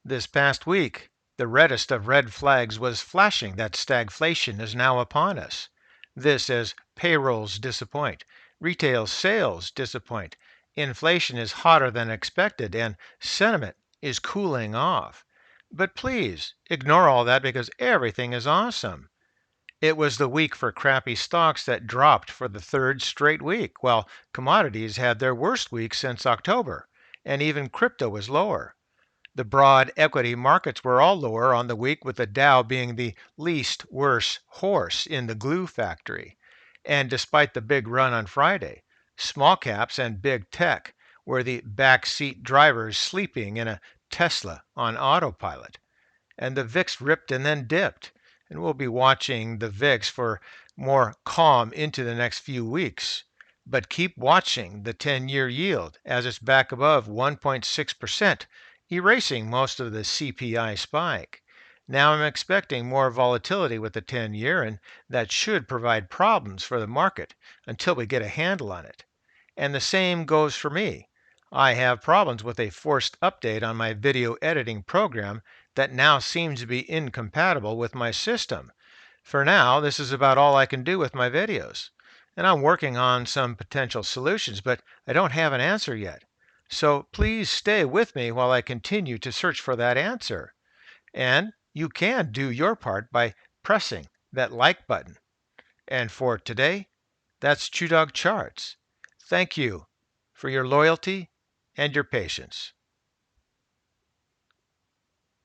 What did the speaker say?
This past week, the reddest of red flags was flashing that stagflation is now upon us. This as payrolls disappoint, retail sales disappoint, inflation is hotter than expected, and sentiment is cooling off. But please ignore all that because everything is awesome. It was the week for crappy stocks that dropped for the third straight week, while commodities had their worst week since October, and even crypto was lower. The broad equity markets were all lower on the week, with the Dow being the least worse horse in the glue factory. And despite the big run on Friday, small caps and big tech were the backseat drivers sleeping in a Tesla on autopilot. And the VIX ripped and then dipped. And we'll be watching the VIX for more calm into the next few weeks. But keep watching the 10-year yield as it's back above 1.6%, erasing most of the CPI spike. Now I'm expecting more volatility with the 10-year, and that should provide problems for the market until we get a handle on it. And the same goes for me. I have problems with a forced update on my video editing program that now seems to be incompatible with my system. For now, this is about all I can do with my videos. And I'm working on some potential solutions, but I don't have an answer yet. So please stay with me while I continue to search for that answer. And you can do your part by pressing that like button. And for today, that's ChewDog Charts. Thank you for your loyalty and your patience.